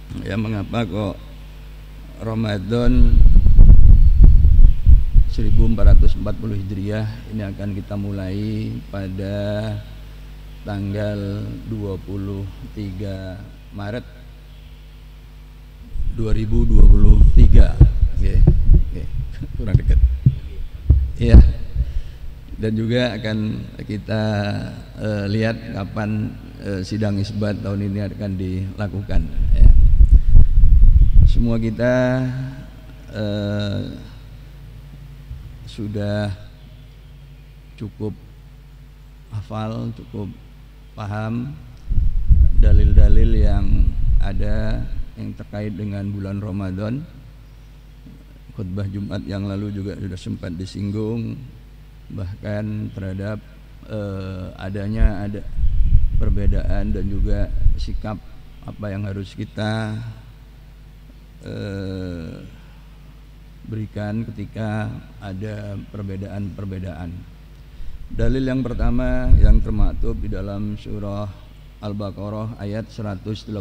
Ya, mengapa kok Ramadan 1440 Hijriah ini akan kita mulai pada tanggal 23 Maret 2023. Oke. Kurang dekat. Iya. Dan juga akan kita lihat kapan sidang isbat tahun ini akan dilakukan, ya. Semua kita sudah cukup hafal, cukup paham dalil-dalil yang ada yang terkait dengan bulan Ramadan. Khutbah Jumat yang lalu juga sudah sempat disinggung, bahkan terhadap ada perbedaan dan juga sikap apa yang harus kita berikan ketika ada perbedaan-perbedaan. Dalil yang pertama yang termaktub di dalam surah Al-Baqarah ayat 185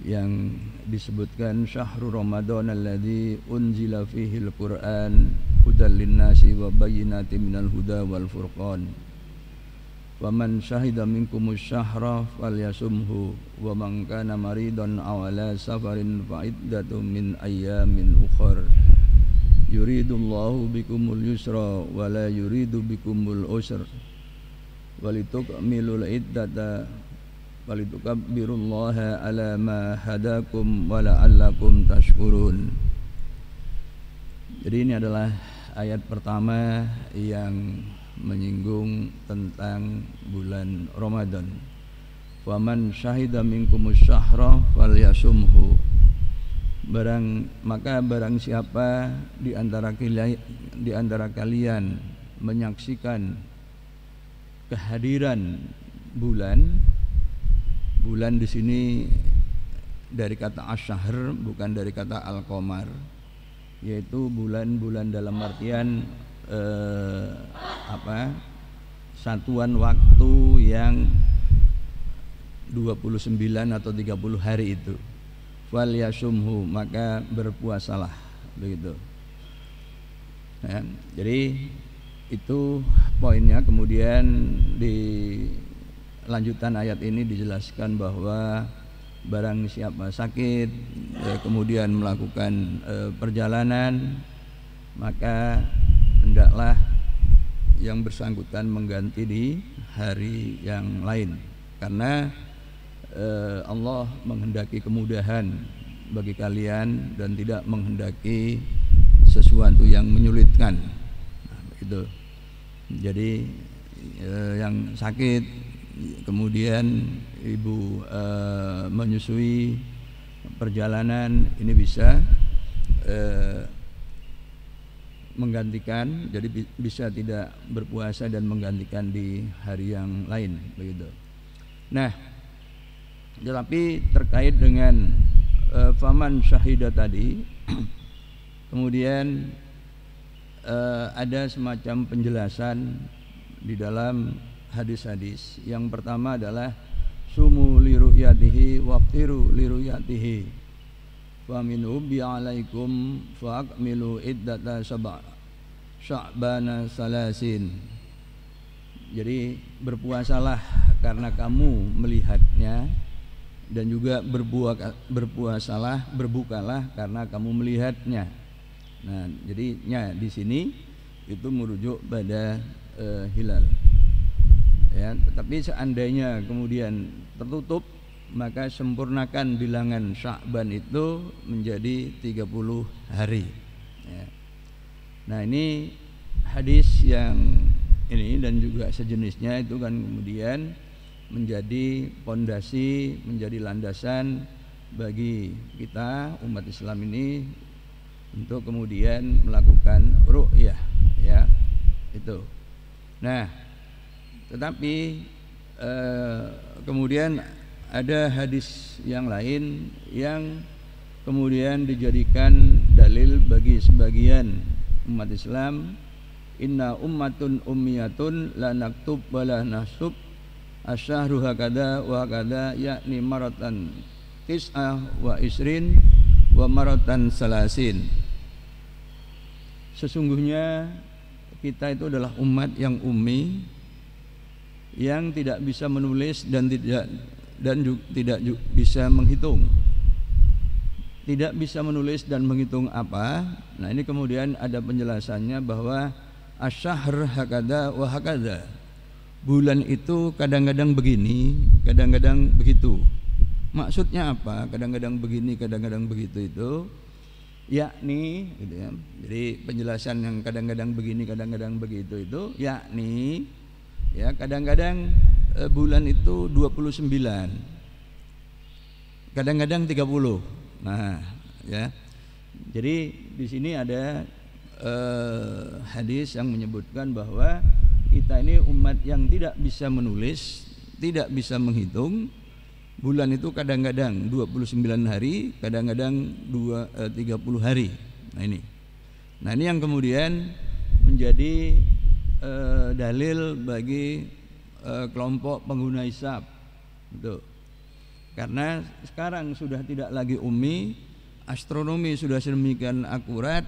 yang disebutkan syahrul Ramadan alladzi unzila fihil Qur'an hudal linnasi wa bayyinatin minal huda wal furqan. Waman syahida minkumus syahra falyasumhu wa man kana maridan aw ala safarin fa iddatun min ayyamin ukhra yuridullahu bikumul yusra wa la yuridu bikumul usra walitukmilul iddata walitukabbirullaha ala ma hadakum wa la'allakum tashkurun. Jadi ini adalah ayat pertama yang menyinggung tentang bulan Ramadan. Waman syahida minkumus syahra falyasumhu. Barang siapa di antara kalian menyaksikan kehadiran bulan di sini dari kata asyahr, bukan dari kata al-qamar, yaitu bulan-bulan dalam artian satuan waktu yang 29 atau 30 hari itu. Wal yasumhu, maka berpuasalah, begitu. Ya, jadi itu poinnya. Kemudian di lanjutan ayat ini dijelaskan bahwa barang siapa sakit kemudian melakukan perjalanan, maka hendaklah yang bersangkutan mengganti di hari yang lain, karena Allah menghendaki kemudahan bagi kalian dan tidak menghendaki sesuatu yang menyulitkan. Nah, begitu. Jadi yang sakit kemudian ibu menyusui perjalanan ini bisa menggantikan, jadi bisa tidak berpuasa dan menggantikan di hari yang lain, begitu. Nah, tetapi terkait dengan faman syahida tadi kemudian ada semacam penjelasan di dalam hadis-hadis. Yang pertama adalah sumu li ru'yatihi waftiru li ru'yatihi wa min ubi alaikum fa akmilu iddata sya'bana salasin. Jadi berpuasalah karena kamu melihatnya, dan juga berbukalah karena kamu melihatnya. Nah, jadinya di sini itu merujuk pada hilal. Ya, tetapi seandainya kemudian tertutup, maka sempurnakan bilangan Sya'ban itu menjadi 30 hari, ya. Nah, ini hadis yang ini dan juga sejenisnya itu kan kemudian menjadi pondasi, menjadi landasan bagi kita umat Islam ini untuk kemudian melakukan ru'yah, ya, itu. Nah, tetapi kemudian ada hadis yang lain yang kemudian dijadikan dalil bagi sebagian umat Islam. Inna ummatun ummiyatun la naktub wa la nasub asyahru hakada wa hakada yakni maratan tis'ah wa isrin wa maratan salasin. Sesungguhnya kita itu adalah umat yang ummi, yang tidak bisa menulis dan tidak bisa menghitung. Tidak bisa menulis dan menghitung apa? Nah, ini kemudian ada penjelasannya bahwa asyahr hakada wa hakada. Bulan itu kadang-kadang begini, kadang-kadang begitu. Maksudnya apa? Kadang-kadang begini, kadang-kadang begitu itu yakni gitu ya. Jadi penjelasan yang kadang-kadang begini, kadang-kadang begitu itu yakni ya kadang-kadang bulan itu 29. Kadang-kadang 30. Nah, ya. Jadi di sini ada hadis yang menyebutkan bahwa kita ini umat yang tidak bisa menulis, tidak bisa menghitung. Bulan itu kadang-kadang 29 hari, kadang-kadang 30 hari. Nah ini yang kemudian menjadi dalil bagi kelompok pengguna hisab. Betul. Karena sekarang sudah tidak lagi ummi, astronomi sudah sedemikian akurat,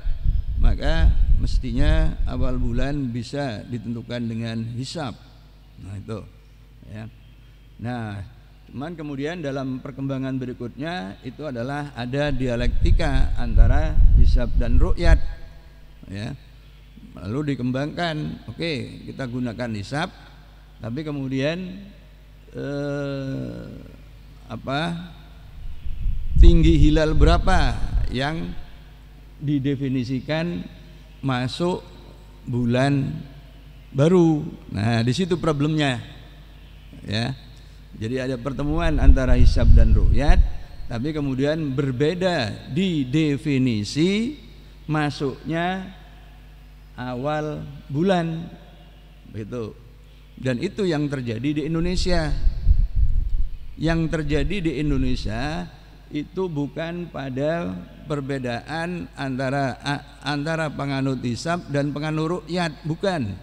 maka mestinya awal bulan bisa ditentukan dengan hisab. Nah itu ya. Nah, cuman kemudian dalam perkembangan berikutnya itu adalah ada dialektika antara hisab dan ru'yat ya. Lalu dikembangkan, oke, kita gunakan hisab, tapi kemudian tinggi hilal berapa yang didefinisikan masuk bulan baru. Nah, di situ problemnya. Ya. Jadi ada pertemuan antara hisab dan ru'yat, tapi kemudian berbeda di definisi masuknya awal bulan. Begitu. Dan itu yang terjadi di Indonesia. Yang terjadi di Indonesia itu bukan pada perbedaan antara penganut hisab dan penganut ru'yat, bukan.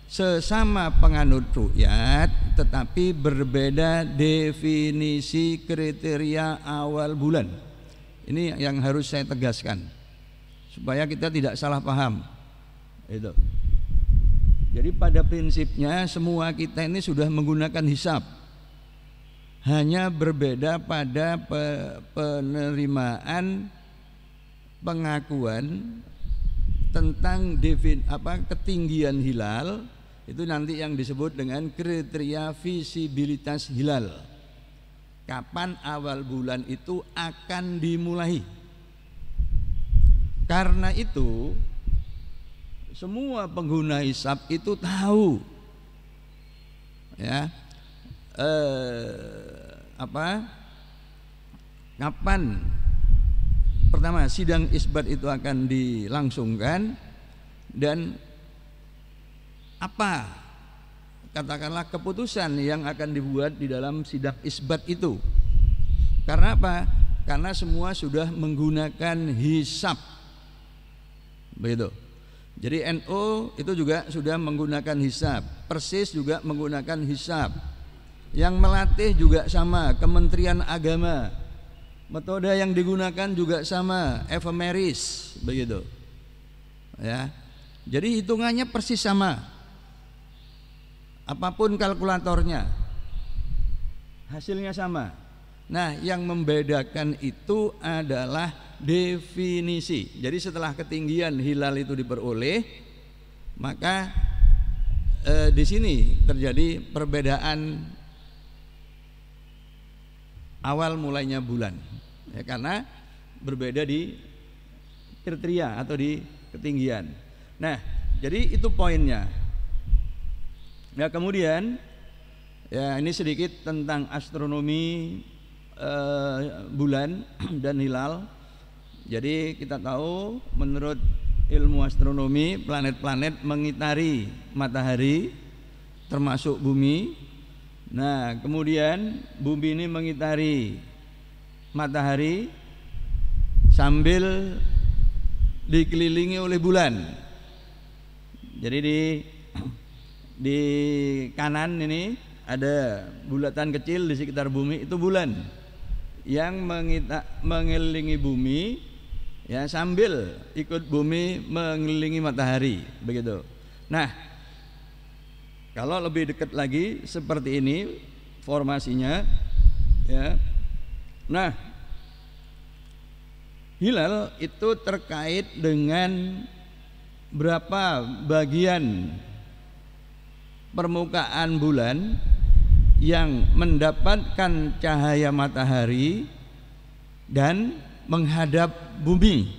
Sesama penganut ru'yat tetapi berbeda definisi kriteria awal bulan. Ini yang harus saya tegaskan supaya kita tidak salah paham. Itu. Jadi pada prinsipnya semua kita ini sudah menggunakan hisab. Hanya berbeda pada penerimaan pengakuan tentang ketinggian hilal. Itu nanti yang disebut dengan kriteria visibilitas hilal. Kapan awal bulan itu akan dimulai. Karena itu semua pengguna hisab itu tahu ya kapan pertama sidang isbat itu akan dilangsungkan dan apa katakanlah keputusan yang akan dibuat di dalam sidang isbat itu. Karena apa? Karena semua sudah menggunakan hisab. Begitu. Jadi NU itu juga sudah menggunakan hisab, Persis juga menggunakan hisab. Yang melatih juga sama, Kementerian Agama. Metode yang digunakan juga sama, efemeris, begitu. Ya. Jadi hitungannya persis sama. Apapun kalkulatornya, hasilnya sama. Nah, yang membedakan itu adalah definisi. Jadi setelah ketinggian hilal itu diperoleh, maka di sini terjadi perbedaan awal mulainya bulan ya, karena berbeda di kriteria atau di ketinggian. Nah, jadi itu poinnya. Nah, kemudian ya ini sedikit tentang astronomi bulan dan hilal. Jadi kita tahu menurut ilmu astronomi planet-planet mengitari matahari termasuk bumi. Nah, kemudian bumi ini mengitari matahari sambil dikelilingi oleh bulan. Jadi di kanan ini ada bulatan kecil di sekitar bumi, itu bulan yang mengelilingi bumi, ya, sambil ikut bumi mengelilingi matahari, begitu. Nah, kalau lebih dekat lagi seperti ini formasinya, ya. Nah, hilal itu terkait dengan berapa bagian permukaan bulan yang mendapatkan cahaya matahari dan menghadap bumi.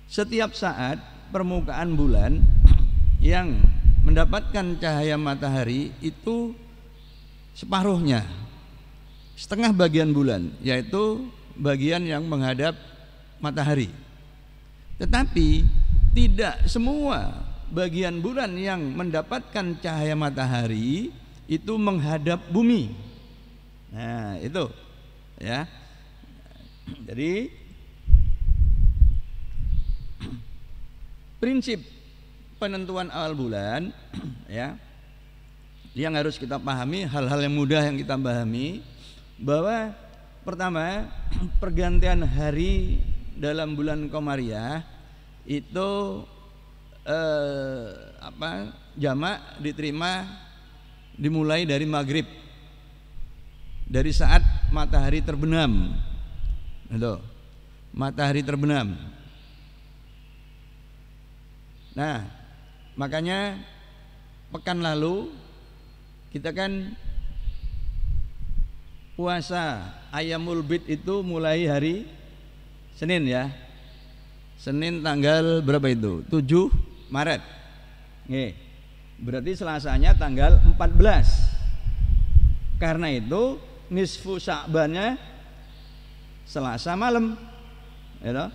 Setiap saat permukaan bulan yang mendapatkan cahaya matahari itu separuhnya, setengah bagian bulan, yaitu bagian yang menghadap matahari. Tetapi tidak semua bagian bulan yang mendapatkan cahaya matahari itu menghadap bumi. Nah, itu, ya. Jadi prinsip penentuan awal bulan, ya, yang harus kita pahami, hal-hal yang mudah yang kita pahami, bahwa pertama, pergantian hari dalam bulan Qamariyah itu jamak diterima dimulai dari maghrib, dari saat matahari terbenam, itu matahari terbenam. Nah, makanya pekan lalu kita kan puasa Ayyamul Bid itu mulai hari Senin, ya. Senin tanggal berapa itu? 7 Maret. Nih, berarti Selasanya tanggal 14. Karena itu nisfu Sya'bannya Selasa malam, ya.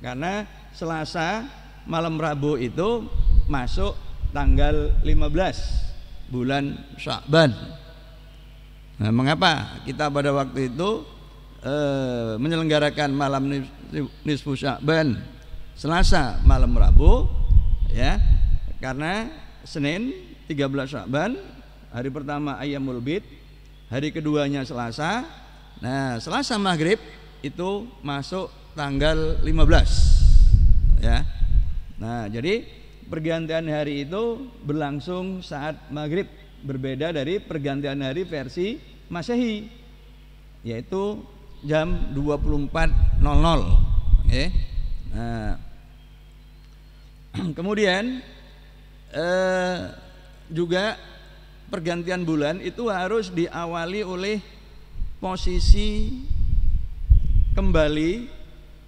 Karena Selasa malam Rabu itu masuk tanggal 15 bulan Sya'ban. Nah, mengapa kita pada waktu itu menyelenggarakan malam nisfu Sya'ban Selasa malam Rabu, ya? Karena Senin 13 Sya'ban, hari pertama Ayyamul Bid, hari keduanya Selasa. Nah, Selasa maghrib itu masuk tanggal 15, ya. Nah, jadi pergantian hari itu berlangsung saat maghrib, berbeda dari pergantian hari versi Masehi, yaitu jam 24.00. Oke. Nah, kemudian juga pergantian bulan itu harus diawali oleh posisi kembali,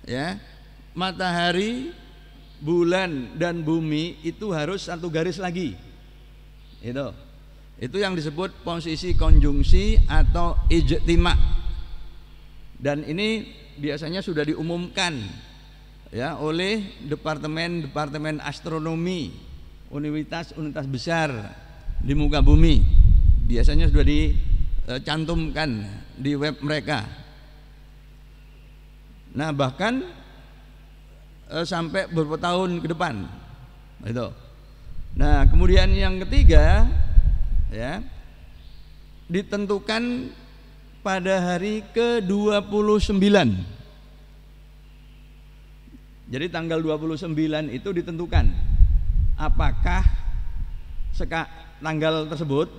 ya, matahari, bulan dan bumi itu harus satu garis lagi. Itu yang disebut posisi konjungsi atau ijtima'. Dan ini biasanya sudah diumumkan, ya, oleh departemen astronomi universitas besar di muka bumi. Biasanya sudah dicantumkan di web mereka. Nah, bahkan sampai beberapa tahun ke depan. Itu. Nah, kemudian yang ketiga, ya, ditentukan pada hari ke-29. Jadi tanggal 29 itu ditentukan apakah tanggal 29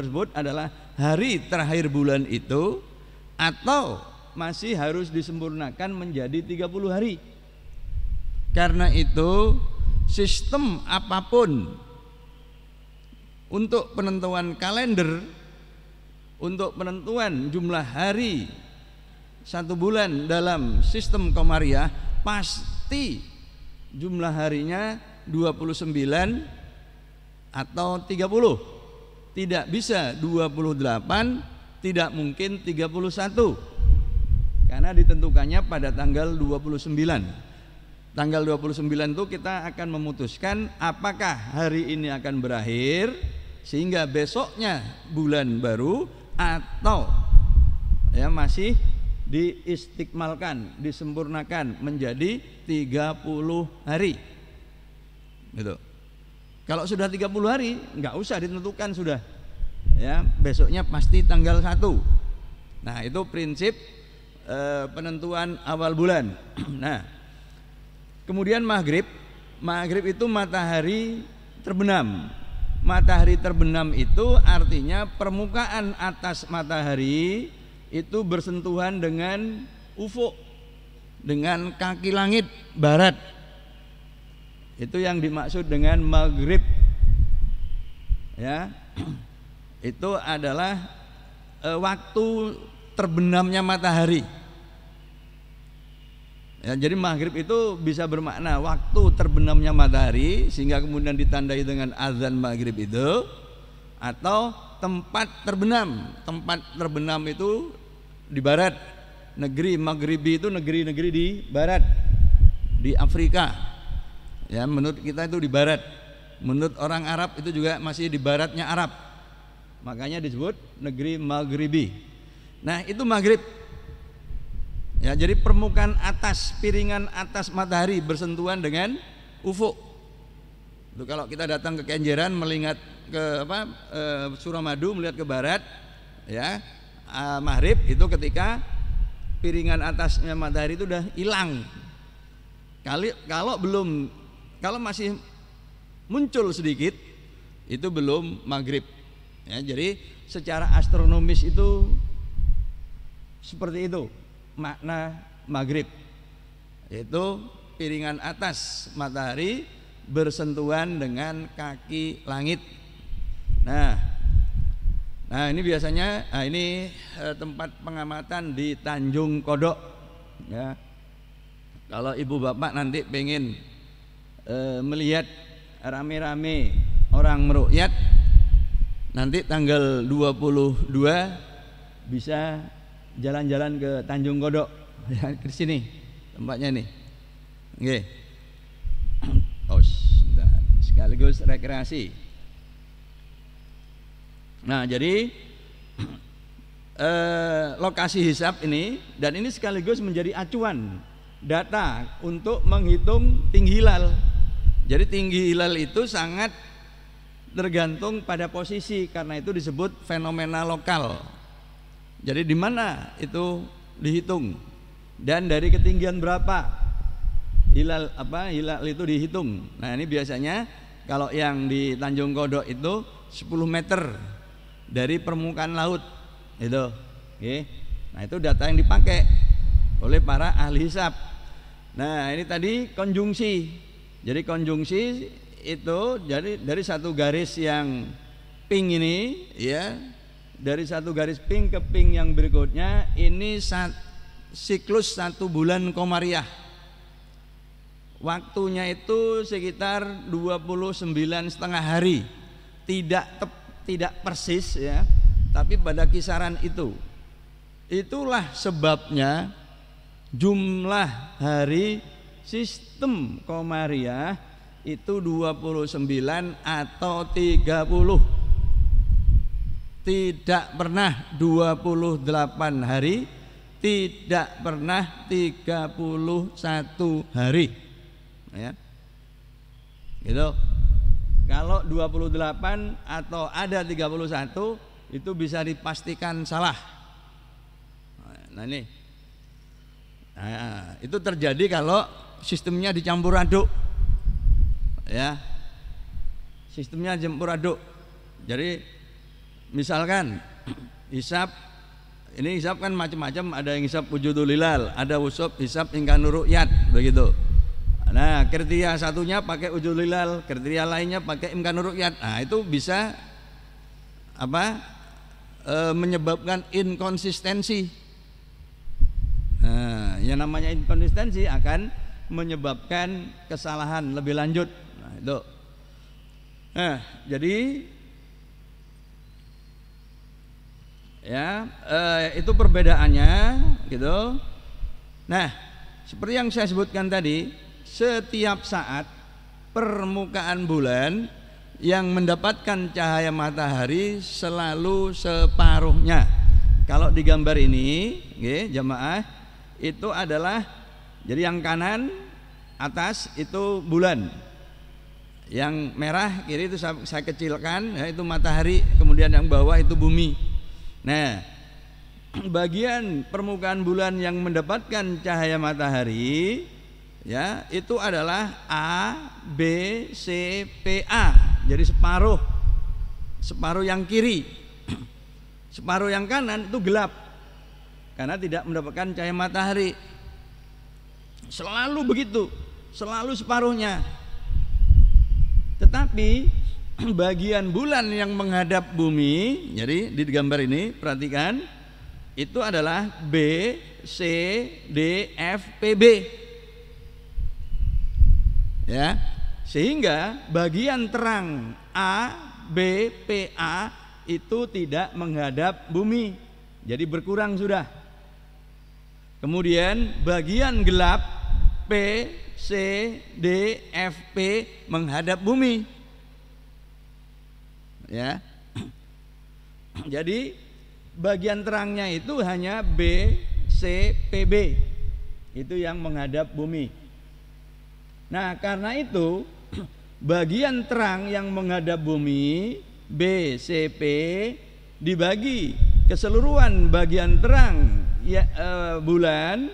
tersebut adalah hari terakhir bulan itu atau masih harus disempurnakan menjadi 30 hari. Karena itu sistem apapun untuk penentuan kalender, untuk penentuan jumlah hari satu bulan dalam sistem Qamariyah, pasti jumlah harinya 29 atau 30. Tidak bisa 28, tidak mungkin 31. Karena ditentukannya pada tanggal 29. Tanggal 29 itu kita akan memutuskan apakah hari ini akan berakhir sehingga besoknya bulan baru, atau, ya, masih diistikmalkan, disempurnakan menjadi 30 hari. Gitu. Kalau sudah 30 hari nggak usah ditentukan sudah. Ya, besoknya pasti tanggal 1. Nah, itu prinsip penentuan awal bulan. Nah, kemudian maghrib itu matahari terbenam. Matahari terbenam itu artinya permukaan atas matahari itu bersentuhan dengan ufuk, dengan kaki langit barat. Itu yang dimaksud dengan maghrib. Ya, itu adalah waktu terbenamnya matahari. Ya, jadi maghrib itu bisa bermakna waktu terbenamnya matahari, sehingga kemudian ditandai dengan azan maghrib itu, atau tempat terbenam. Tempat terbenam itu di barat. Negeri Maghribi itu negeri-negeri di barat, di Afrika. Ya, menurut kita itu di barat. Menurut orang Arab itu juga masih di baratnya Arab. Makanya disebut negeri Maghribi. Nah, itu maghrib. Ya, jadi permukaan atas, piringan atas matahari bersentuhan dengan ufuk. Itu kalau kita datang ke Kenjeran melihat ke Suramadu, melihat ke barat, ya, maghrib itu ketika piringan atasnya matahari itu udah hilang. Kalau masih muncul sedikit, itu belum maghrib. Ya, jadi secara astronomis itu seperti itu makna maghrib, yaitu piringan atas matahari bersentuhan dengan kaki langit. Nah ini biasanya ini tempat pengamatan di Tanjung Kodok. Ya, kalau ibu bapak nanti pengen melihat rame-rame orang meruqyat, nanti tanggal 22 bisa jalan-jalan ke Tanjung Kodok, ya, ke sini tempatnya nih. Nggih. Sekaligus rekreasi. Nah, jadi lokasi hisab ini, dan ini sekaligus menjadi acuan data untuk menghitung tinggi hilal. Jadi tinggi hilal itu sangat tergantung pada posisi, karena itu disebut fenomena lokal. Jadi di mana itu dihitung dan dari ketinggian berapa hilal itu dihitung. Nah, ini biasanya kalau yang di Tanjung Kodok itu 10 meter dari permukaan laut itu. Oke. Nah, itu data yang dipakai oleh para ahli hisab. Nah, ini tadi konjungsi. Jadi konjungsi itu jadi dari satu garis yang pink ini, ya, dari satu garis pink ke pink yang berikutnya, ini siklus 1 bulan komariah. Waktunya itu sekitar 29,5 hari. Tidak persis, ya, tapi pada kisaran itu. Itulah sebabnya jumlah hari sistem komariah itu 29 atau 30. Tidak pernah 28 hari, tidak pernah 31 hari. Ya. Gitu. Kalau 28 atau ada 31 itu bisa dipastikan salah. Nah, ini. Nah, itu terjadi kalau sistemnya dicampur aduk. Ya. Sistemnya campur aduk. Jadi misalkan hisab, ini hisab kan macam-macam, ada yang hisab wujudul hilal, ada hisab imkanur ru'yat, begitu. Nah, kriteria satunya pakai wujudul hilal, kriteria lainnya pakai imkanur ru'yat. Nah, itu bisa menyebabkan inkonsistensi. Nah, yang namanya inkonsistensi akan menyebabkan kesalahan lebih lanjut. Nah, itu. Nah, jadi ya, itu perbedaannya, gitu. Nah, seperti yang saya sebutkan tadi, setiap saat permukaan bulan yang mendapatkan cahaya matahari selalu separuhnya. Kalau di gambar ini, jamaah, itu adalah, jadi yang kanan atas itu bulan, Yang merah kiri itu saya kecilkan, ya, itu matahari, kemudian yang bawah itu bumi. Nah, bagian permukaan bulan yang mendapatkan cahaya matahari, ya, itu adalah A, B, C, P, A. Jadi separuh yang kiri, separuh yang kanan itu gelap karena tidak mendapatkan cahaya matahari. Selalu begitu, selalu separuhnya. Tetapi bagian bulan yang menghadap bumi, jadi di gambar ini perhatikan, itu adalah B, C, D, F, P, B. Ya, sehingga bagian terang A, B, P, A itu tidak menghadap bumi, jadi berkurang sudah. Kemudian bagian gelap P, C, D, F, P menghadap bumi. Ya. Jadi bagian terangnya itu hanya B, C, P, B. Itu yang menghadap bumi. Nah, karena itu bagian terang yang menghadap bumi B, C, P dibagi keseluruhan bagian terang ya, bulan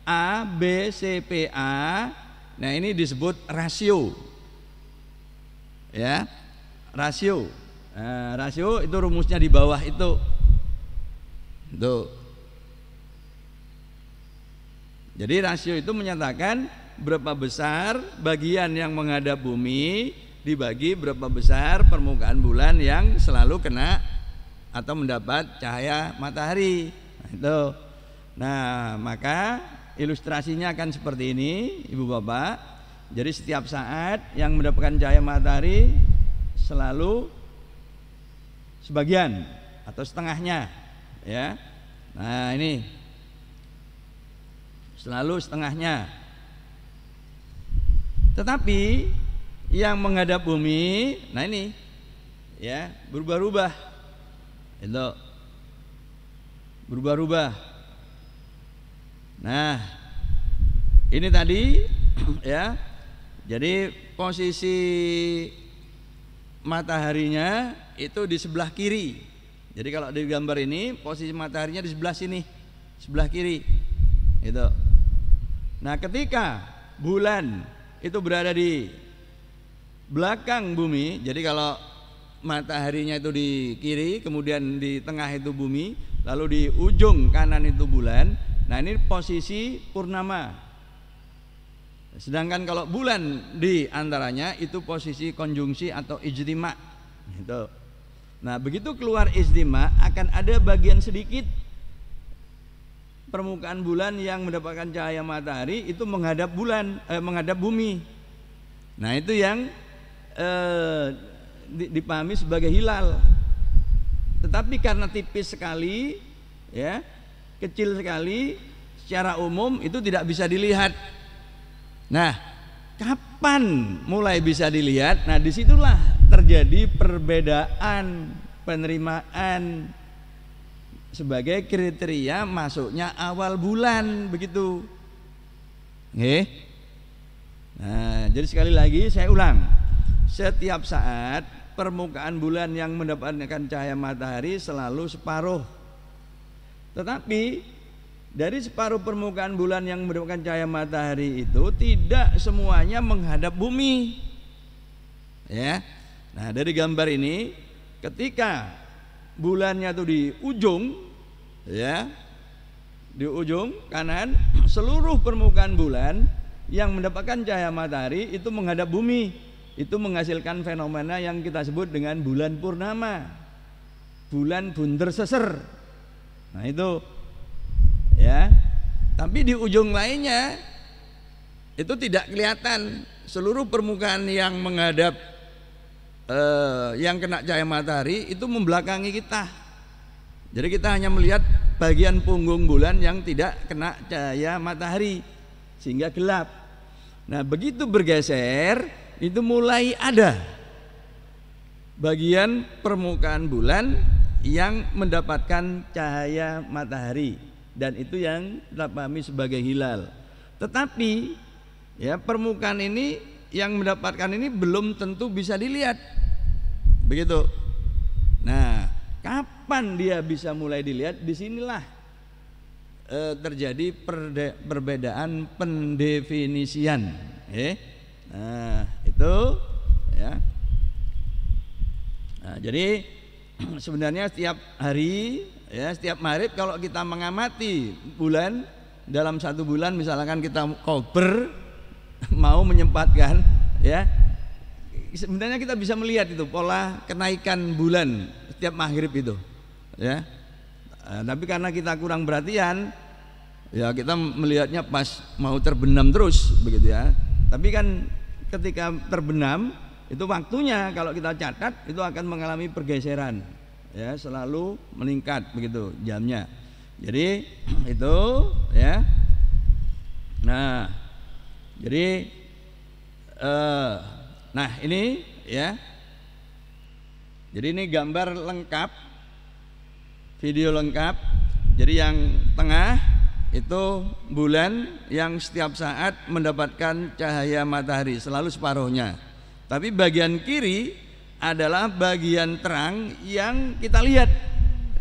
A, B, C, P, A. Nah, ini disebut rasio. Ya, rasio. Nah, rasio itu rumusnya di bawah itu. Tuh. Jadi rasio itu menyatakan berapa besar bagian yang menghadap bumi dibagi berapa besar permukaan bulan yang selalu kena atau mendapat cahaya matahari. Nah, itu. Nah, maka ilustrasinya akan seperti ini, Ibu Bapak. Jadi setiap saat yang mendapatkan cahaya matahari selalu sebagian atau setengahnya, ya. Nah, ini selalu setengahnya. Tetapi yang menghadap bumi, nah ini, ya, berubah-ubah. Itu berubah-ubah. Nah, ini tadi, ya. Jadi posisi mataharinya itu di sebelah kiri. Jadi kalau di gambar ini posisi mataharinya di sebelah sini, sebelah kiri. Itu. Nah, ketika bulan itu berada di belakang bumi, jadi kalau mataharinya itu di kiri, kemudian di tengah itu bumi, lalu di ujung kanan itu bulan. Nah, ini posisi purnama. Sedangkan kalau bulan di antaranya itu posisi konjungsi atau ijtima. Gitu. Nah, begitu keluar ijtima akan ada bagian sedikit permukaan bulan yang mendapatkan cahaya matahari itu menghadap bulan, menghadap bumi. Nah, itu yang dipahami sebagai hilal. Tetapi karena tipis sekali, ya, kecil sekali, secara umum itu tidak bisa dilihat. Nah, kapan mulai bisa dilihat? Nah, disitulah terjadi perbedaan penerimaan sebagai kriteria masuknya awal bulan, begitu. Nggih. Nah, jadi sekali lagi saya ulang. Setiap saat permukaan bulan yang mendapatkan cahaya matahari selalu separuh. Tetapi dari separuh permukaan bulan yang mendapatkan cahaya matahari itu tidak semuanya menghadap bumi. Ya. Nah, dari gambar ini ketika bulannya itu di ujung, ya, di ujung kanan, seluruh permukaan bulan yang mendapatkan cahaya matahari itu menghadap bumi. Itu menghasilkan fenomena yang kita sebut dengan bulan purnama, bulan bunder seser. Nah, itu, ya. Tapi di ujung lainnya itu tidak kelihatan seluruh permukaan yang menghadap yang kena cahaya matahari itu membelakangi kita. Jadi kita hanya melihat bagian punggung bulan yang tidak kena cahaya matahari sehingga gelap. Nah, begitu bergeser itu mulai ada bagian permukaan bulan yang mendapatkan cahaya matahari, dan itu yang kita pahami sebagai hilal. Tetapi, ya, permukaan ini yang mendapatkan ini belum tentu bisa dilihat. Begitu. Nah, kapan dia bisa mulai dilihat? Disinilah terjadi perbedaan pendefinisian. Nah, itu ya. Nah, jadi sebenarnya setiap hari ya, setiap maghrib kalau kita mengamati bulan dalam satu bulan, misalkan kita kober mau menyempatkan ya, sebenarnya kita bisa melihat itu pola kenaikan bulan setiap maghrib itu ya. Tapi karena kita kurang perhatian ya, kita melihatnya pas mau terbenam terus begitu ya. Tapi kan ketika terbenam itu waktunya kalau kita catat itu akan mengalami pergeseran ya, selalu meningkat begitu jamnya. Jadi itu ya. Nah, jadi nah ini ya. Jadi ini gambar lengkap, video lengkap. Jadi yang tengah itu bulan yang setiap saat mendapatkan cahaya matahari, selalu separuhnya. Tapi bagian kiri adalah bagian terang yang kita lihat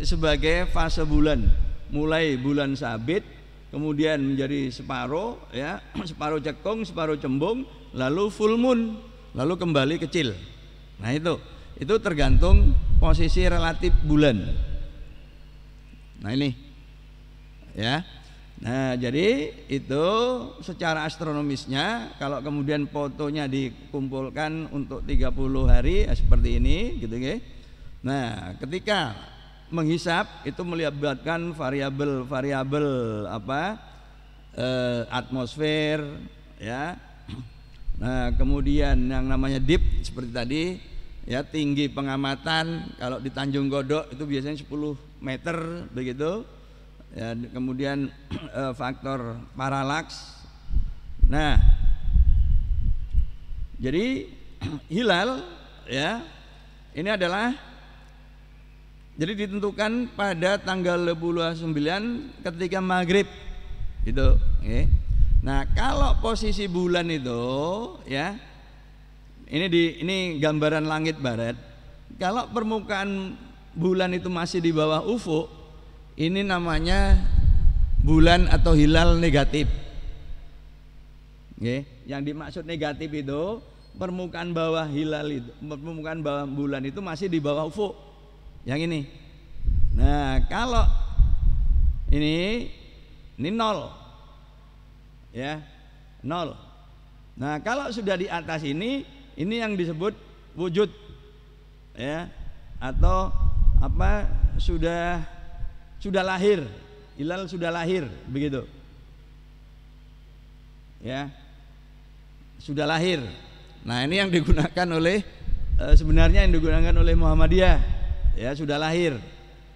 sebagai fase bulan. Mulai bulan sabit, kemudian menjadi separuh ya, separuh cekung, separuh cembung, lalu full moon, lalu kembali kecil. Nah itu tergantung posisi relatif bulan. Nah ini ya. Nah jadi itu secara astronomisnya, kalau kemudian fotonya dikumpulkan untuk 30 hari seperti ini gitu ya. Nah ketika menghisap itu melibatkan variabel apa atmosfer ya. Nah kemudian yang namanya dip seperti tadi ya, tinggi pengamatan. Kalau di Tanjung Godok itu biasanya 10 meter begitu ya. Kemudian faktor paralaks. Nah jadi hilal ya ini adalah jadi ditentukan pada tanggal 29 ketika maghrib itu. Nah kalau posisi bulan itu ya, ini gambaran langit barat. Kalau permukaan bulan itu masih di bawah ufuk, ini namanya bulan atau hilal negatif. Yang dimaksud negatif itu permukaan bawah hilal itu, permukaan bawah bulan itu masih di bawah ufuk. Yang ini. Nah, kalau ini nol. Ya, nol. Nah, kalau sudah di atas ini yang disebut wujud. Ya, atau apa sudah lahir. Hilal sudah lahir begitu. Ya. Sudah lahir. Nah, ini yang digunakan oleh sebenarnya yang digunakan oleh Muhammadiyah. Ya sudah lahir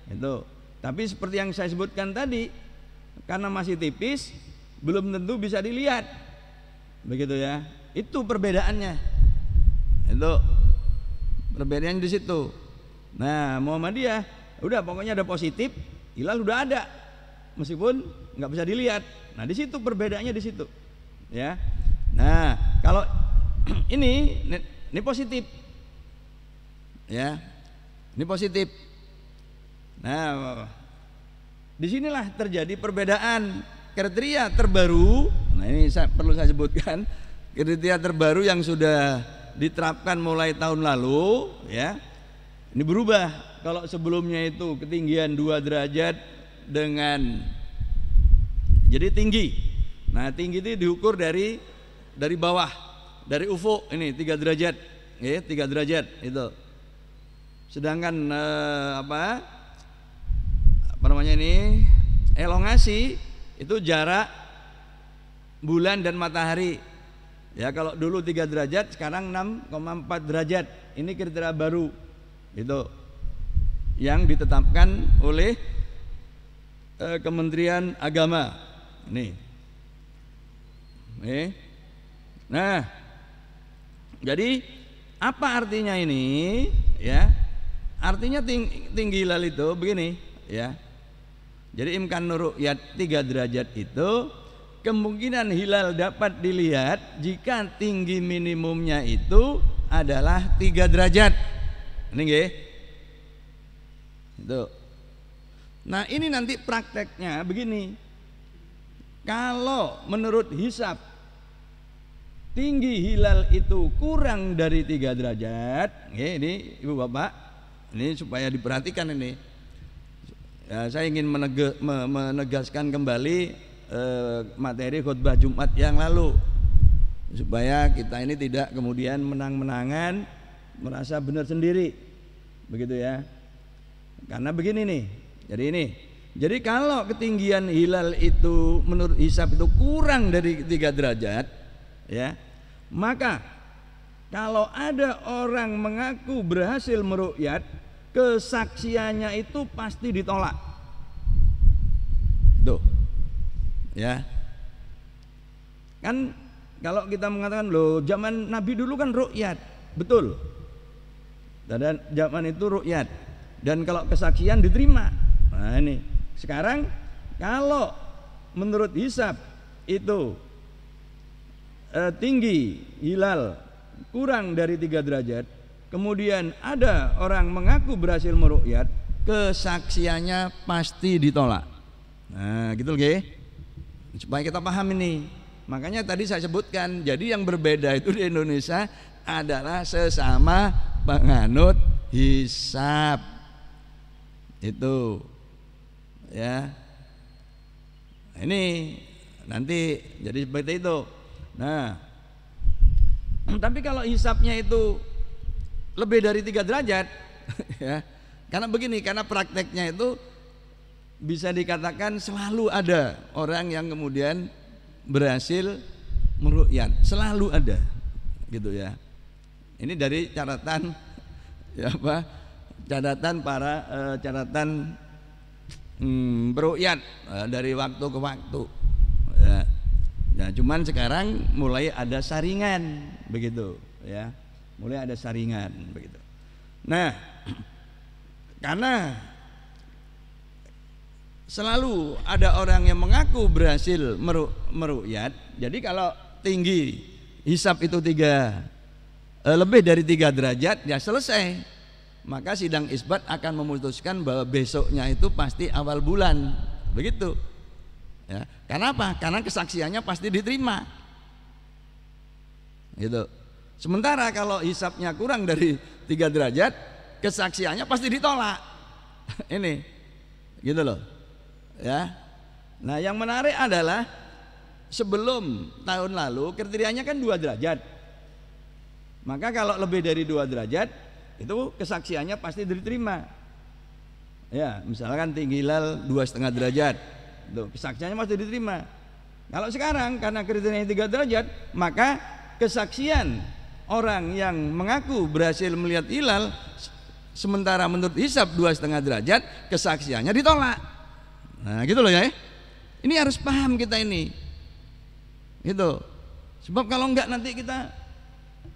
itu. Tapi seperti yang saya sebutkan tadi, karena masih tipis belum tentu bisa dilihat begitu ya. Itu perbedaannya, itu perbedaannya di situ. Nah Muhammadiyah udah pokoknya ada positif, hilal udah ada meskipun nggak bisa dilihat. Nah di situ perbedaannya di situ ya. Nah kalau ini positif ya. Ini positif. Nah, disinilah terjadi perbedaan kriteria terbaru. Nah, ini perlu saya sebutkan kriteria terbaru yang sudah diterapkan mulai tahun lalu. Ya, ini berubah. Kalau sebelumnya itu ketinggian 2 derajat dengan jadi tinggi. Nah, tinggi itu diukur dari bawah, dari ufuk ini 3 derajat. Ya, 3 derajat itu. Sedangkan apa namanya ini elongasi itu jarak bulan dan matahari ya. Kalau dulu 3 derajat sekarang 6,4 derajat. Ini kriteria baru itu yang ditetapkan oleh Kementerian Agama nih. Nah jadi apa artinya ini ya? Artinya tinggi hilal itu begini ya. Jadi imkan nur ru'yat 3 derajat itu kemungkinan hilal dapat dilihat jika tinggi minimumnya itu adalah 3 derajat. Ini nggih. Itu. Nah, ini nanti prakteknya begini. Kalau menurut hisab tinggi hilal itu kurang dari 3 derajat, ini Ibu Bapak, ini supaya diperhatikan ini. Ya, saya ingin menegaskan kembali materi khutbah Jumat yang lalu, supaya kita ini tidak kemudian menang-menangan merasa benar sendiri, begitu ya. Karena begini nih, jadi kalau ketinggian hilal itu menurut hisab itu kurang dari 3 derajat, ya, maka kalau ada orang mengaku berhasil meru'yat, kesaksiannya itu pasti ditolak. Tuh, ya, kan kalau kita mengatakan loh zaman Nabi dulu kan ru'yat, betul, dan zaman itu ru'yat, dan kalau kesaksian diterima. Nah ini sekarang kalau menurut hisab itu tinggi hilal kurang dari 3 derajat, kemudian ada orang mengaku berhasil meru'yat, kesaksiannya pasti ditolak. Nah gitu nggih, supaya kita paham ini. Makanya tadi saya sebutkan, jadi yang berbeda itu di Indonesia adalah sesama penganut hisab. Itu ya, ini nanti jadi seperti itu. Nah, tapi kalau hisabnya itu lebih dari 3 derajat ya, karena begini, karena prakteknya itu bisa dikatakan selalu ada orang yang kemudian berhasil meru'yat, selalu ada gitu ya. Ini dari catatan ya apa, catatan para catatan beru'yat dari waktu ke waktu ya. Nah, cuman sekarang mulai ada saringan begitu ya, mulai ada saringan begitu. Nah, karena selalu ada orang yang mengaku berhasil meru'yat, jadi kalau tinggi hisab itu lebih dari 3 derajat ya selesai, maka sidang isbat akan memutuskan bahwa besoknya itu pasti awal bulan begitu ya. Karena apa? Karena kesaksiannya pasti diterima gitu. Sementara kalau hisabnya kurang dari 3 derajat, kesaksiannya pasti ditolak. Ini gitu loh ya. Nah, yang menarik adalah sebelum tahun lalu kriterianya kan 2 derajat. Maka kalau lebih dari 2 derajat itu kesaksiannya pasti diterima. Ya, misalkan tinggi hilal 2,5 derajat, tuh, kesaksiannya pasti diterima. Kalau sekarang karena kriterianya 3 derajat, maka kesaksian orang yang mengaku berhasil melihat hilal sementara menurut hisab 2,5 derajat, kesaksiannya ditolak. Nah gitu loh ya, ini harus paham kita ini gitu. Sebab kalau enggak nanti kita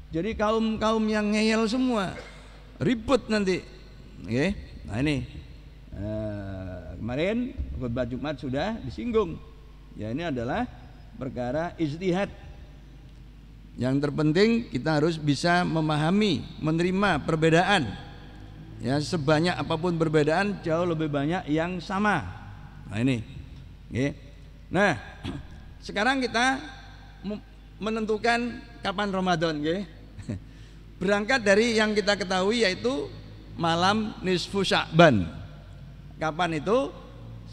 jadi kaum yang ngeyel semua, ribut nanti. Oke. Nah ini kemarin khutbah Jumat sudah disinggung. Ya, ini adalah perkara ijtihad. Yang terpenting kita harus bisa memahami, menerima perbedaan. Ya, sebanyak apapun perbedaan, jauh lebih banyak yang sama. Nah ini. Oke. Nah, sekarang kita menentukan kapan Ramadan, oke? Berangkat dari yang kita ketahui yaitu malam nisfu Sya'ban. Kapan itu?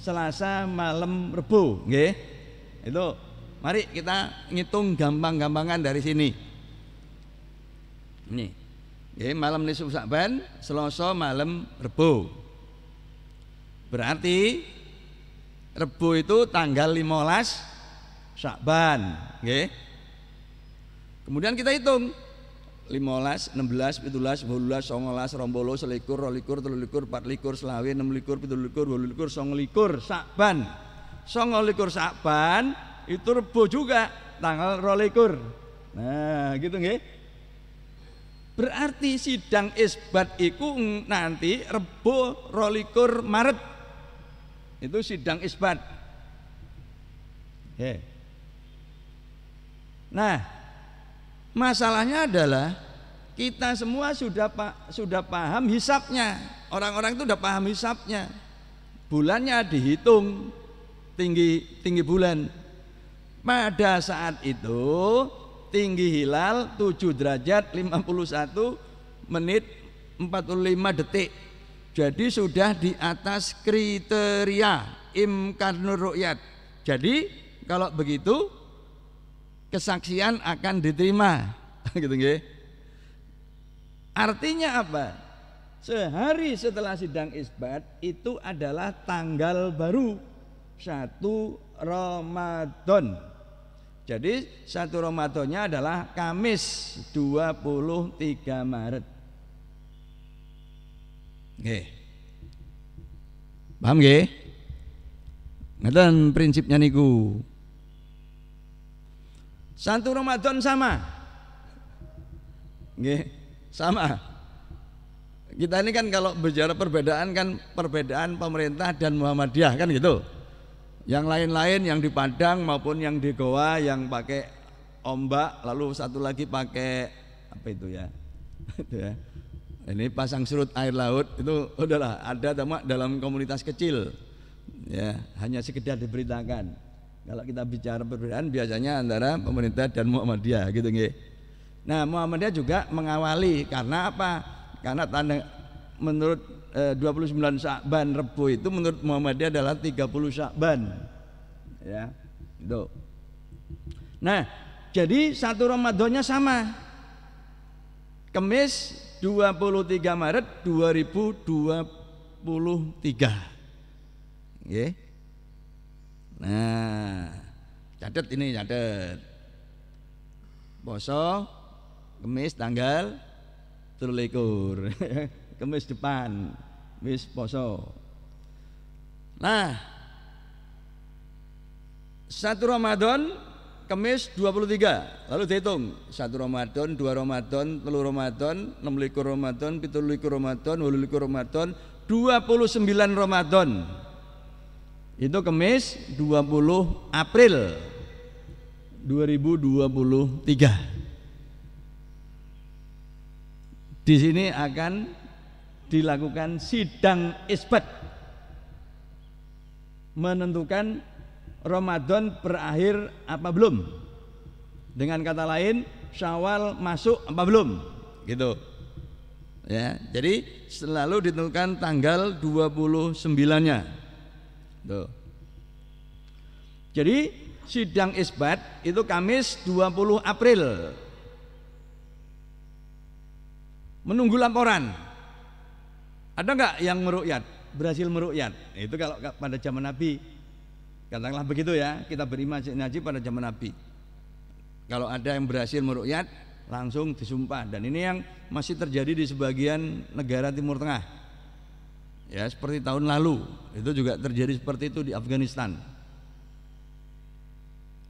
Selasa malam Rebo, nggih. Itu. Mari kita ngitung gampang-gampangan dari sini. Ini. Nggih, malam nisfu Sya'ban, Selasa malam Rebo. Berarti Rebo itu tanggal 15 Sya'ban, nggih. Kemudian kita hitung 15, 16, 17, 18, 19, 20, 21, 22, 23, 24, 25, 26, 27, 28, 29, Sya'ban. 29 Sya'ban itu Rebo juga tanggal 22. Nah, gitu nggih. Berarti sidang isbat iku nanti Rebo 22 Maret. Itu sidang isbat. Nah, masalahnya adalah kita semua sudah paham hisabnya. Orang-orang itu sudah paham hisabnya. Bulannya dihitung tinggi bulan. Pada saat itu tinggi hilal 7 derajat 51 menit 45 detik. Jadi sudah di atas kriteria imkanur ru'yat. Jadi kalau begitu kesaksian akan diterima. Gitu nggih. Artinya apa? Sehari setelah sidang isbat itu adalah tanggal baru 1 Ramadan. Jadi 1 Ramadannya adalah Kamis 23 Maret. Nggih. Paham nggih? Ngeten prinsipnya niku. 1 Ramadan sama. Nggih, sama. Kita ini kan kalau bicara perbedaan kan perbedaan pemerintah dan Muhammadiyah kan gitu. Yang lain-lain yang di Padang maupun yang di Goa yang pakai ombak, lalu satu lagi pakai apa itu ya? Itu ya. Ini pasang surut air laut itu udahlah ada dalam komunitas kecil. Ya, hanya sekedar diberitakan. Kalau kita bicara perbedaan biasanya antara pemerintah dan Muhammadiyah gitu nggih. Nah, Muhammadiyah juga mengawali karena apa? Karena menurut 29 Sya'ban Rebo itu menurut Muhammadiyah adalah 30 Sya'ban. Ya, itu. Nah, jadi 1 Ramadannya sama. Kamis 23 Maret 2023. Nggih. Nah, catat ini catat. Poso Kamis tanggal 23. Kamis depan wis poso. Nah, 1 Ramadan Kamis 23. Lalu dihitung 1 Ramadan, 2 Ramadan, 3 Ramadan, 6 Ramadan, 7 Ramadan, 8 Ramadan, 29 Ramadan. Itu Kamis 20 April 2023. Di sini akan dilakukan sidang isbat menentukan Ramadan berakhir apa belum. Dengan kata lain, Syawal masuk apa belum, gitu. Ya, jadi selalu ditentukan tanggal 29-nya. Tuh. Jadi sidang isbat itu Kamis 20 April. Menunggu laporan. Ada enggak yang meruqyat, berhasil meruqyat? Itu kalau pada zaman Nabi, katakanlah begitu ya, kita berimajinasi pada zaman Nabi. Kalau ada yang berhasil meruqyat, langsung disumpah. Dan ini yang masih terjadi di sebagian negara Timur Tengah. Ya, seperti tahun lalu, itu juga terjadi seperti itu di Afghanistan.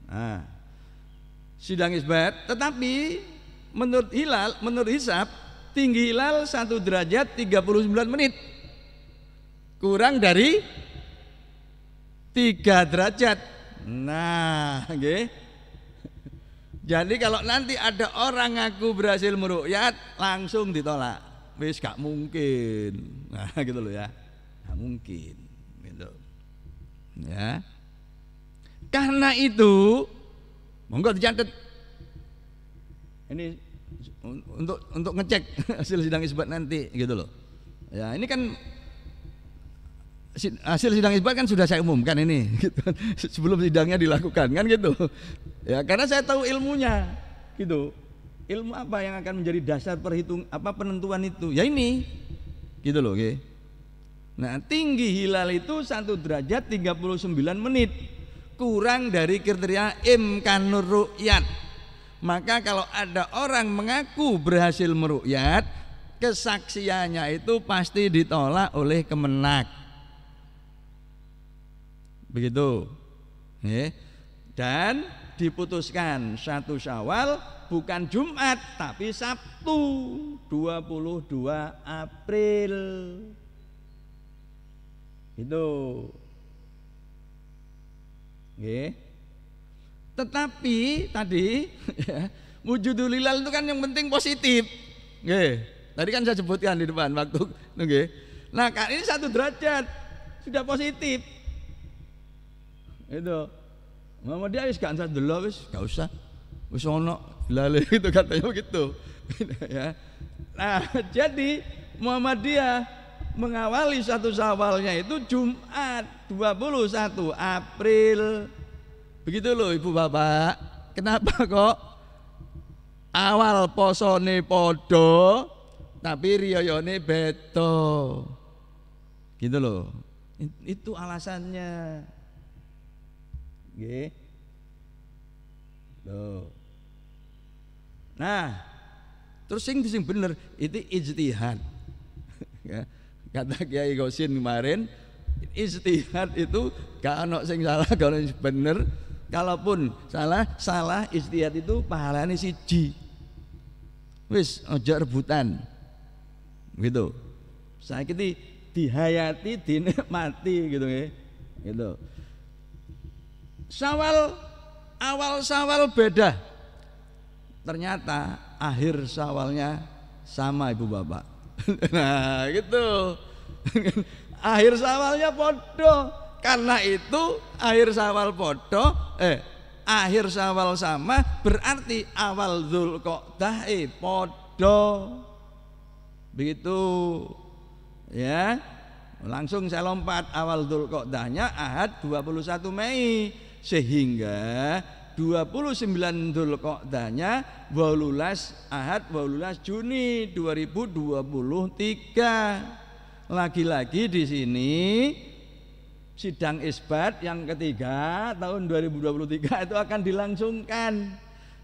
Nah, sidang isbat, tetapi menurut hilal, menurut hisab, tinggi hilal 1 derajat 39 menit, kurang dari 3 derajat. Nah, okay. Jadi kalau nanti ada orang ngaku berhasil meruqyat, langsung ditolak. Wis gak mungkin. Nah, gitu loh ya. Gak mungkin gitu. Ya. Karena itu monggo dicatat. Ini untuk ngecek hasil sidang isbat nanti gitu loh. Ya, ini kan hasil sidang isbat kan sudah saya umumkan ini gitu. Sebelum sidangnya dilakukan kan gitu. Ya, karena saya tahu ilmunya gitu. Ilmu apa yang akan menjadi dasar penentuan itu? Ya ini. Gitu loh, okay. Nah, tinggi hilal itu 1 derajat 39 menit. Kurang dari kriteria imkanur ru'yat. Maka kalau ada orang mengaku berhasil meruqyat, kesaksiannya itu pasti ditolak oleh Kemenak. Begitu. Dan diputuskan 1 Syawal bukan Jumat tapi Sabtu 22 April. Itu. Nggih. Tetapi tadi ya, wujudul hilal itu kan yang penting positif. Nggih. Tadi kan saya sebutkan di depan waktu nggih. Nah, kan ini 1 derajat sudah positif. Itu. Muhammadiyah wis gak usah delok wis, gak usah. Wis ono hilale itu katanya begitu. Ya. Nah, jadi Muhammadiyah mengawali 1 Syawalnya itu Jumat 21 April. Begitu loh Ibu Bapak. Kenapa kok awal posone podo tapi riyayane beda? Gitu loh. Itu alasannya. Nggih. Loh. Nah, terus sing bener itu ijtihad. Ya. Kata Kiai Gosin kemarin, ijtihad itu gak ono sing salah, gak ono sing bener. Kalaupun salah ijtihad itu pahalane siji. Wis aja rebutan. Gitu. Saiki dihayati, dinikmati gitu nggih. Gitu. Awal Syawal beda. Ternyata akhir Syawalnya sama Ibu Bapak. Nah, gitu. Akhir Syawalnya podo. Karena itu akhir Syawal podo, akhir Syawal sama berarti awal Dzulqa'dah podo. Begitu. Ya. Langsung saya lompat awal Dzulqa'dahnya Ahad 21 Mei sehingga 29 Dzulqa'dahnya 18 Ahad 18 Juni 2023. Lagi-lagi di sini sidang isbat yang ketiga tahun 2023 itu akan dilangsungkan,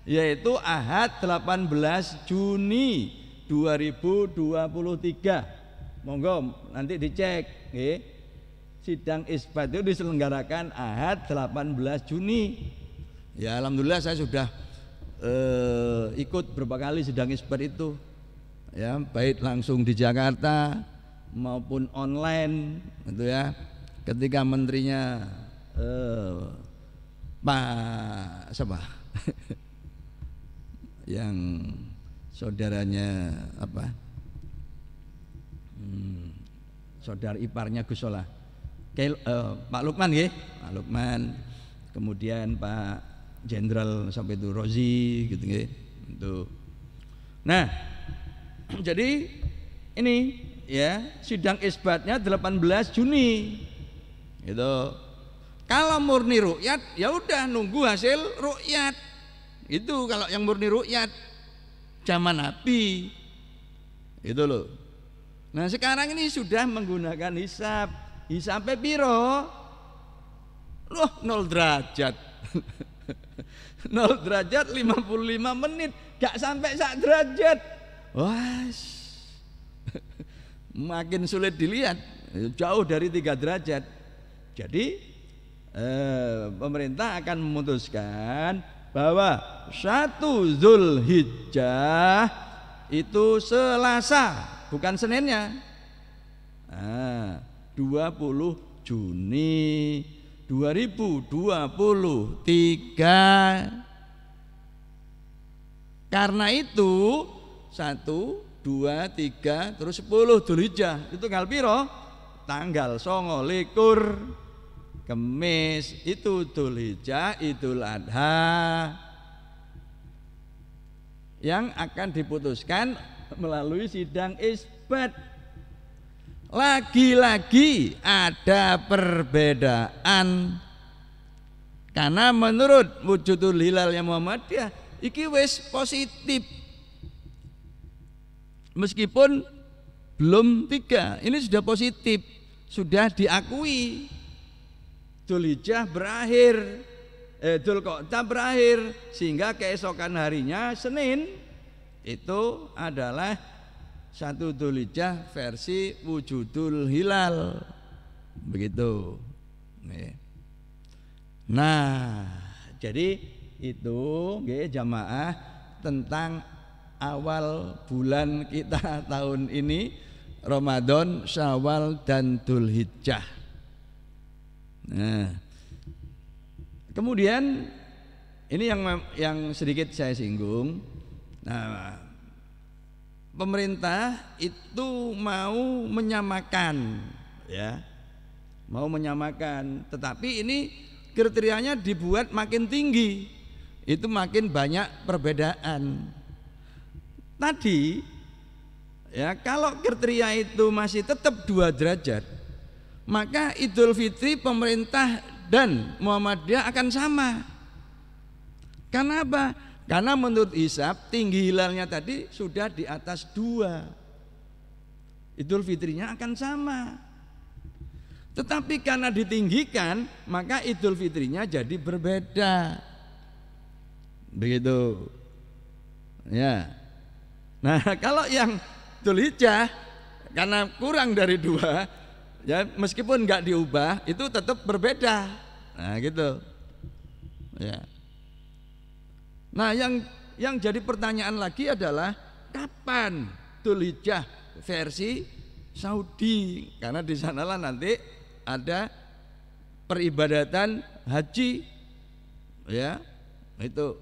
yaitu Ahad 18 Juni 2023. Monggo nanti dicek nggih. Sidang isbat itu diselenggarakan Ahad 18 Juni. Ya alhamdulillah saya sudah ikut berapa kali sidang isbat itu. Ya, baik langsung di Jakarta maupun online gitu ya. Ketika menterinya Pak siapa? Yang saudaranya apa? Saudara iparnya Gus Solah. Pak Lukman nggih, Pak Lukman. Kemudian Pak Jenderal sampai itu Rozi gitu nggih. Itu. Nah, jadi ini ya sidang isbatnya 18 Juni. Gitu. Kalau murni rukyat ya udah nunggu hasil rukyat. Itu kalau yang murni rukyat zaman Nabi. Itu loh. Nah, sekarang ini sudah menggunakan hisab. Hisabnya piro? Loh, 0 derajat. 0 derajat 55 menit, gak sampai 1 derajat. Wah. Makin sulit dilihat, jauh dari 3 derajat. Jadi pemerintah akan memutuskan bahwa 1 Zulhijjah itu Selasa, bukan Seninnya. 20 Juni 2023. Karena itu 1, 2, 3 terus 10 Dzulhijjah itu tanggal piro? Tanggal 29 Kemis itu Dzulhijjah Idul Adha yang akan diputuskan melalui sidang isbat. Lagi-lagi ada perbedaan karena menurut wujudul hilal yang Muhammadiyah iki wis positif meskipun belum 3, ini sudah positif, sudah diakui. Dzulhijjah berakhir, Dzulqa'dah berakhir, sehingga keesokan harinya Senin itu adalah 1 Dzulhijjah versi wujudul hilal. Begitu. Nah, jadi itu jamaah tentang awal bulan kita tahun ini, Ramadan, Syawal dan Dzulhijjah. Nah, kemudian ini yang sedikit saya singgung. Nah, pemerintah itu mau menyamakan, ya, mau menyamakan, tetapi ini kriterianya dibuat makin tinggi, itu makin banyak perbedaan. Tadi, ya, kalau kriteria itu masih tetap 2 derajat, maka Idul Fitri pemerintah dan Muhammadiyah akan sama. Karena apa? Karena menurut hisab tinggi hilalnya tadi sudah di atas 2, Idul Fitrinya akan sama. Tetapi karena ditinggikan, maka Idul Fitrinya jadi berbeda. Begitu. Ya. Nah, kalau yang Dzulhijjah karena kurang dari 2, ya meskipun enggak diubah itu tetap berbeda. Nah, gitu. Ya. Nah, yang jadi pertanyaan lagi adalah kapan Dzulhijjah versi Saudi? Karena di sanalah nanti ada peribadatan haji, ya, itu.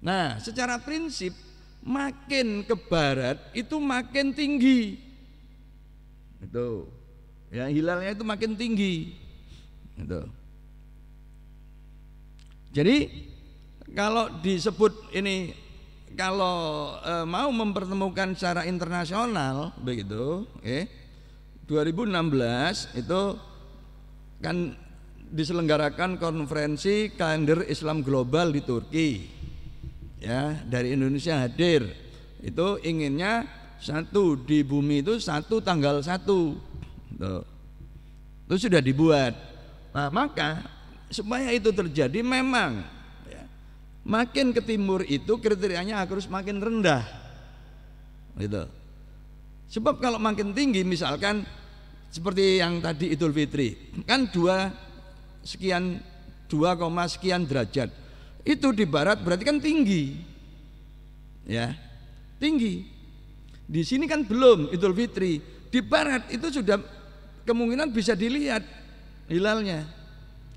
Nah, secara prinsip makin ke barat itu makin tinggi, itu, ya, hilalnya itu makin tinggi, itu. Jadi kalau disebut ini, kalau mau mempertemukan secara internasional begitu, 2016 itu kan diselenggarakan konferensi kalender Islam global di Turki, ya, dari Indonesia hadir. Itu inginnya satu di bumi itu satu tanggal 1, itu sudah dibuat. Nah, maka supaya itu terjadi memang makin ke timur itu kriterianya harus makin rendah, gitu. Sebab kalau makin tinggi, misalkan seperti yang tadi Idul Fitri kan 2 sekian derajat, itu di barat berarti kan tinggi, ya, tinggi. Di sini kan belum Idul Fitri, di barat itu sudah kemungkinan bisa dilihat hilalnya,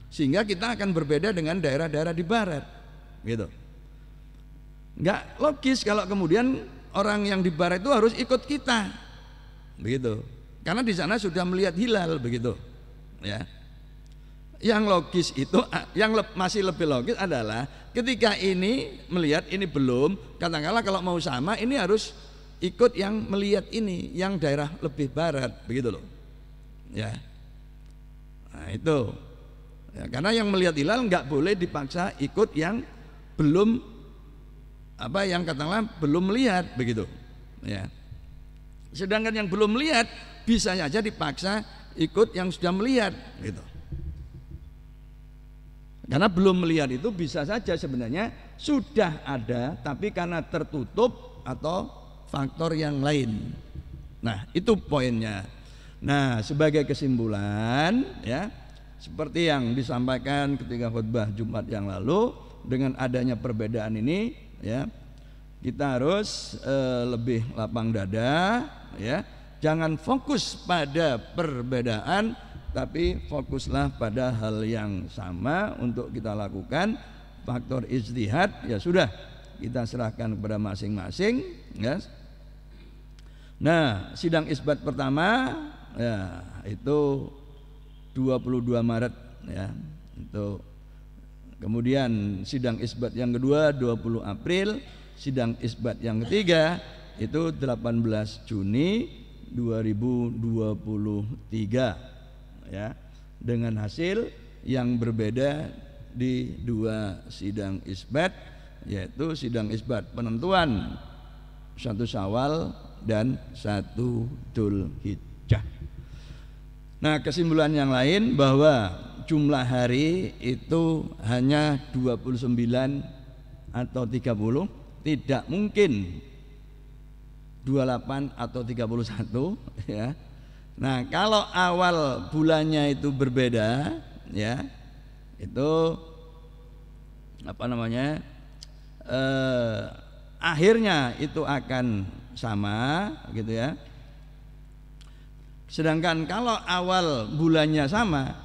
sehingga kita akan berbeda dengan daerah-daerah di barat. Gitu. Enggak logis kalau kemudian orang yang di barat itu harus ikut kita, begitu. Karena di sana sudah melihat hilal, begitu. Ya. Yang logis itu, yang masih lebih logis adalah ketika ini melihat ini belum, katakanlah kalau mau sama ini harus ikut yang melihat ini, yang daerah lebih barat, begitu loh. Ya. Nah, itu. Ya, karena yang melihat hilal enggak boleh dipaksa ikut yang belum, yang katakanlah belum melihat, begitu, ya. Sedangkan yang belum melihat bisa saja dipaksa ikut yang sudah melihat, gitu. Karena belum melihat itu bisa saja sebenarnya sudah ada, tapi karena tertutup atau faktor yang lain. Nah, itu poinnya. Nah, sebagai kesimpulan, ya, seperti yang disampaikan ketika khutbah Jumat yang lalu, dengan adanya perbedaan ini, ya, kita harus lebih lapang dada, ya. Jangan fokus pada perbedaan, tapi fokuslah pada hal yang sama untuk kita lakukan. Faktor ijtihad ya sudah kita serahkan kepada masing-masing, ya. Nah, sidang isbat pertama, ya, itu 22 Maret, ya, itu. Kemudian sidang isbat yang kedua 20 April, sidang isbat yang ketiga itu 18 Juni 2023, ya, dengan hasil yang berbeda di 2 sidang isbat, yaitu sidang isbat penentuan 1 Syawal dan 1 Dzulhijjah. Nah, kesimpulan yang lain bahwa jumlah hari itu hanya 29 atau 30, tidak mungkin 28 atau 31, ya. Nah, kalau awal bulannya itu berbeda, ya, itu akhirnya itu akan sama, gitu, ya. Sedangkan kalau awal bulannya sama,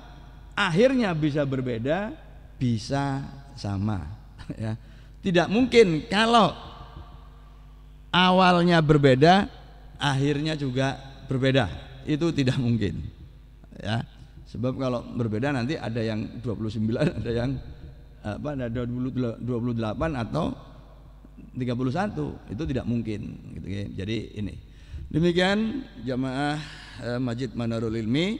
akhirnya bisa berbeda, bisa sama. Ya. Tidak mungkin kalau awalnya berbeda, akhirnya juga berbeda. Itu tidak mungkin. Ya. Sebab kalau berbeda nanti ada yang 29, ada yang ada 28 atau 31. Itu tidak mungkin gitu ya. Jadi ini. Demikian jamaah Masjid Manarul Ilmi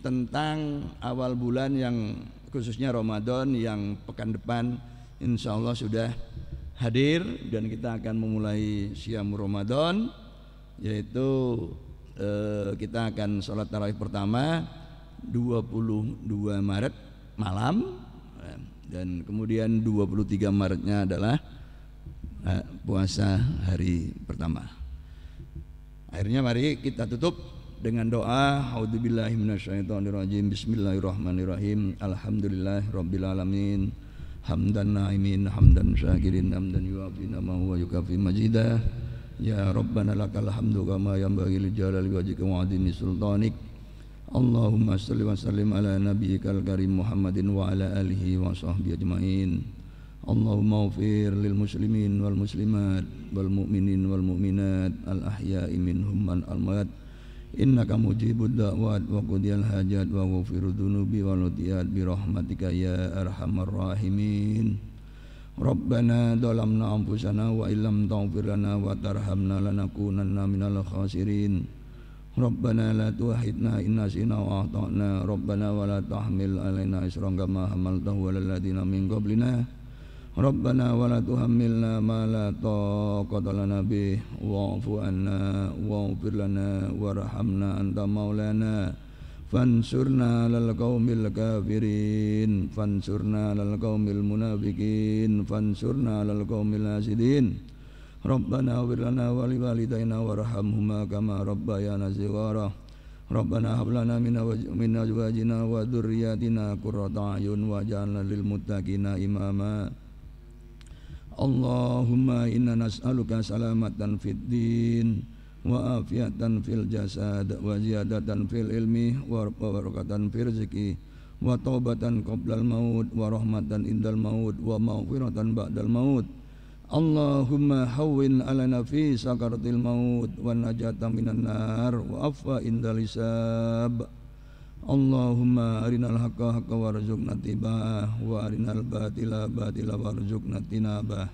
tentang awal bulan yang khususnya Ramadan yang pekan depan insya Allah sudah hadir dan kita akan memulai Siyam Ramadan, yaitu kita akan sholat tarawih pertama 22 Maret malam dan kemudian 23 Maretnya adalah puasa hari pertama. Akhirnya mari kita tutup dengan doa a'udzubillahi minasyaitonirrajim bismillahirrahmanirrahim alhamdulillahirabbil alamin hamdan na'imin hamdan syakirin hamdan yuwafi namahu wa yukafi majidah ya rabbana lakal hamdu kama yanbaghi li jalali wajhika wa 'azimi sultanik Allahumma shalli wa sallim ala nabiyyikal karim Muhammadin wa ala alihi wa sahbihi ajmain Allahumma ighfir lil muslimin wal muslimat wal mu'minin wal mu'minat al ahya'i minhum man al-amwat innaka mujibud da'wat wa qudiyal hajat wa ghafirudz dzunubi wal khati'at bi rahmatika ya arhamar rahimin Rabbana dhalamna anfusana wa illam taghfir lana wa tarhamna lanakunanna minal khasirin Rabbana la tu'akhidna in nasina wa akhtana Rabbana wa la tahmil alaina isran kama hamaltahu 'alal ladzina min qablina Rabbana wa la tuhammilna ma la taqata lana bih wa'fu 'anna waghfir lana warhamna anta maulana fansurna 'alal qaumil kafirin fansurna 'alal qaumil munafiqin fansurna 'alal qaumil hasidin Rabbana ighfir lana wa liwalidayna warhamhuma kama rabbayana shighara Rabbana hab lana min azwajina wa dzurriyyatina qurrata a'yun waj'alna lil muttaqina imama Allahumma inna nas'aluka salamatan fid din wa afiatan fil jasad wa ziyadatan fil ilmi wa barakatan fil rizqi wa taubatan qablal maut wa rahmatan indal maut wa maghfiratan ba'dal maut Allahumma hawwin alana fi sakaratil maut wa najatan minan nar wa afwa indal hisab Allahumma arinal haqqa haqqa warzuqna tiba'ah wa arinal batila batila warzuqna tinabah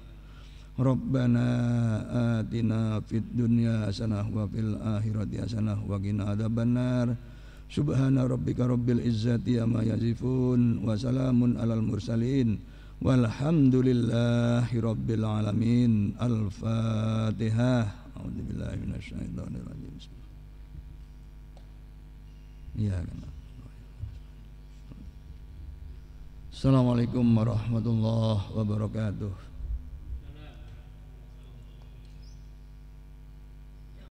Rabbana atina fid dunya hasanah wa fil akhirati hasanah wa qina adzabannar Subhana rabbika rabbil izzati amma yasifun wa salamun alal mursalin walhamdulillahi rabbil alamin Al-Fatihah A'udzubillahi minasyaitonir rajim Ya Assalamualaikum warahmatullahi wabarakatuh